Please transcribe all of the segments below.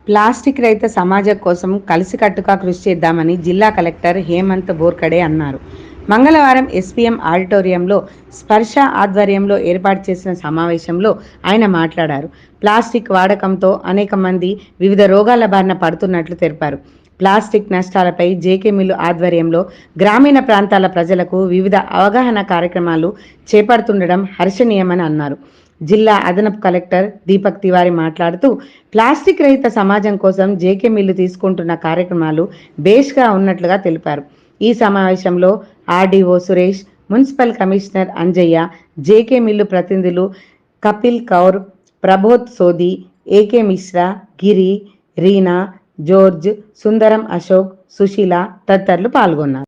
Plastic రహిత సమాజం కోసం కలిసికట్టుగా కృషి చేద్దామని జిల్లా కలెక్టర్ హేమంత్ బోర్కడే అన్నారు. మంగళవారం ఎస్పీఎం ఆడిటోరియంలో స్పర్శ ఆధ్వర్యంలో ఏర్పాటు చేసిన సమావేశంలో ఆయన మాట్లాడారు. ప్లాస్టిక్ వాడకంతో అనేక మంది వివిధ రోగాల బారిన పడుతున్నట్లు తెలిపారు. ప్లాస్టిక్ నష్టాలపై జేకే మిల్లు ఆధ్వర్యంలో గ్రామీణ ప్రాంతాల ప్రజలకు వివిధ అవగాహన కార్యక్రమాలు చేపడుతుండడం హర్షణీయమని అన్నారు. జిల్లా అదనపు కలెక్టర్ దీపక్ తివారీ మాట్లాడుతూ ప్లాస్టిక్ రహిత సమాజం కోసం జేకే మిల్లు తీసుకుంటున్న కార్యక్రమాలు బేష్గా ఉన్నట్లుగా తెలిపారు. ఈ సమావేశంలో RDO Suresh, municipal commissioner Anjaiah, JK mill ప్రతినిధులు కపిల్ కౌర్, ప్రబోధ్ సోది, ఏకే మిశ్రా, గిరి, రీనా, జోర్జ్, సుందరం అశోక్, సుశీల తదితరులు పాల్గొన్నారు.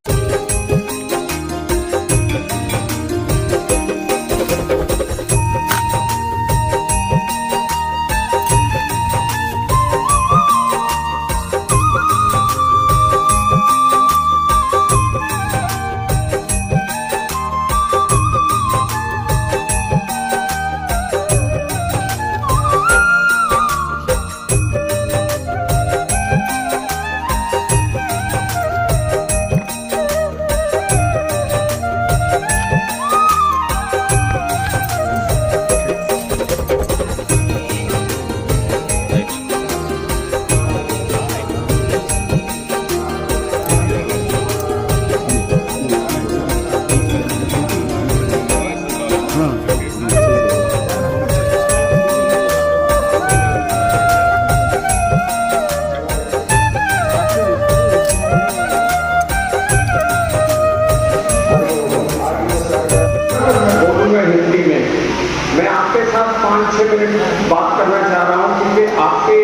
बात करना चाह रहा हूं क्योंकि आपके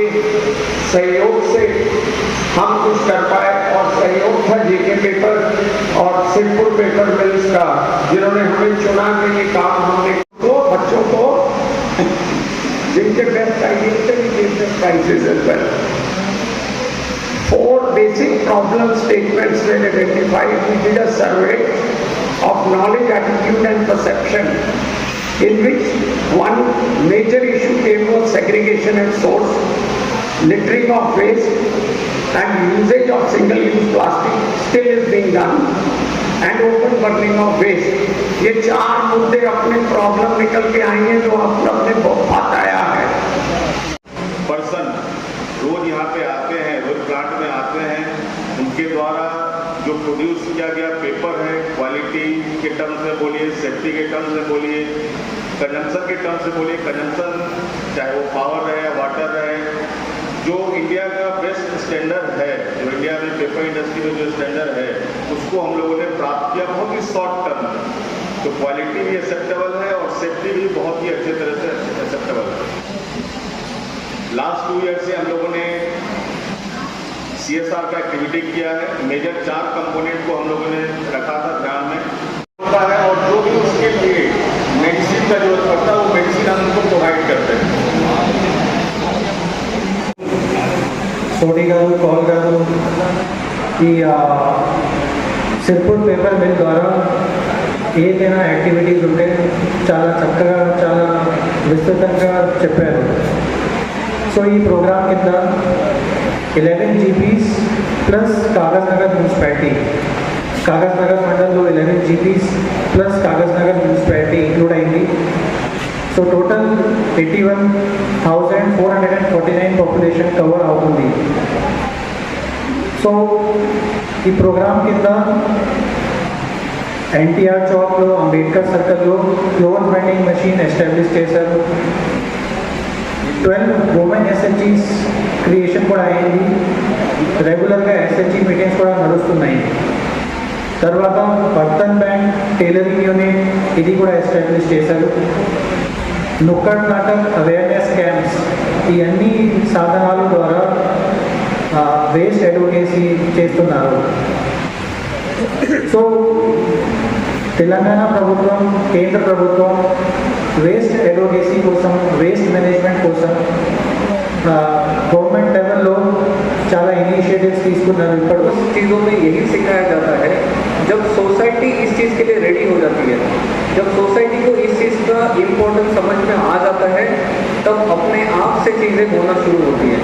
सहयोग से हम कुछ कर पाए और सहयोग था जेके पेपर और सिद्धपुर पेपर मिल्स का, जिन्होंने हमें चुना कि ये काम हमने तो बच्चों को जिनके best idea prizes as well. 4 basic problem statements were identified. We did a survey of knowledge, attitude and perception, in which one major issue came was segregation at source, littering of waste and usage of single-use plastic still is being done, and open burning of waste. ये 4 मुद्दे अपने problem निकल के आएंगे जो आपने बहुत आया है. पर्सन रोज यहाँ पे आते हैं, रोज प्लांट में आते हैं, उनके द्वारा जो प्रोड्यूस किया गया पेपर है, क्वालिटी के टर्म से बोलिए, सेफ्टी के टर्म से बोलिए, कंजम्पशन के टर्म से बोलिए, कंजम्पशन चाहे वो पावर रहे या वाटर रहे, जो इंडिया का बेस्ट स्टैंडर्ड है, जो इंडिया में पेपर इंडस्ट्री में जो स्टैंडर्ड है, उसको हम लोगों ने प्राप्त किया बहुत ही शॉर्ट टर्म में. तो क्वालिटी भी एक्सेप्टेबल है और सेफ्टी भी बहुत ही अच्छे तरह से एक्सेप्टेबल है. लास्ट 2 ईयर से हम लोगों ने CSR का एक्टिविटी किया है. मेजर 4 कंपोनेंट को हम लोगों ने रखा था ध्यान में होता है, और जो भी उसके लिए मेडिसिन का जरूरत पड़ता है वो मेडिसिन हम उनको प्रोवाइड करते हैं. सोडी गारू कॉल गारू की సిర్పూర్ పేపర్ మిల్ ద్వారా ఏదైనా యాక్టివిటీస్ ఉంటే చాలా చక్కగా చాలా విస్తృతంగా చెప్పారు. సో ఈ ప్రోగ్రామ్ కింద 11 GPs plus Kagaz Nagar municipality, Kagaz Nagar మండల్లో 11 GPs plus Kagaz Nagar municipality include అయింది. సో టోటల్ 81,449 పాపులేషన్ కవర్ అవుతుంది. సో ఈ ప్రోగ్రామ్ కింద ఎన్టీఆర్ చౌక్లో, అంబేద్కర్ సర్కిల్లో క్లోత్ వెండింగ్ మెషిన్ ఎస్టాబ్లిష్ చేశారు. 12 ఉమెన్ SHGs క్రియేషన్ కూడా అయింది. రెగ్యులర్గా SHG మీటింగ్స్ కూడా నడుస్తున్నాయి. తర్వాత బర్తన్ బ్యాంక్, టైలరింగ్ యూనిట్ ఇది కూడా ఎస్టాబ్లిష్ చేశారు. నుక్కడ్ నాటక్, అవేర్నెస్ క్యాంప్స్, ఈ అన్ని సాధనాల ద్వారా వేస్ట్ అడ్వకేసీ చేస్తున్నారు. సో తెలంగాణ ప్రభుత్వం, కేంద్ర ప్రభుత్వం వేస్ట్ అడ్వకేసీ కోసం, వేస్ట్ మేనేజ్మెంట్ కోసం गवर्नमेंट लेवल लो చాలా इनिशिएटिव्स తీసుకున్నారు. पर उस चीज़ों में यही सिखाया जाता है जब सोसाइटी इस चीज़ के लिए रेडी हो जाती है, जब सोसाइटी को इस चीज़ का इम्पोर्टेंस समझ में आ जाता है, तब अपने आप से चीज़ें होना शुरू होती हैं.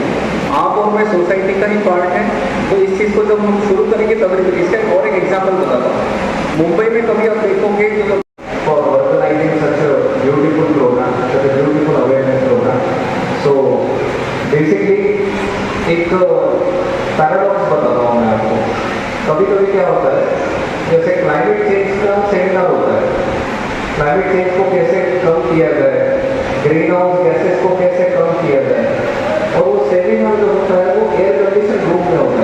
आप और मैं सोसाइटी का ही पार्ट है, तो इस चीज़ को जब हम शुरू करेंगे तभी इसका एक और एक एग्जाम्पल बताता हूँ। मुंबई में कभी आप देखोगे जो for organizing such a beautiful program, such a beautiful awareness program. So basically एक पैराडॉक्स बताता हूँ मैं आपको। कभी कभी क्या होता है, जैसे क्लाइमेट चेंज का सेमिनार होता है, क्लाइमेट चेंज को कैसे कम किया जाए, ग्रीन हाउस गैसेस को कैसे कम किया जाए, और वो सेमिनार जो होता है वो एयर कंडीशन रूम में होता है।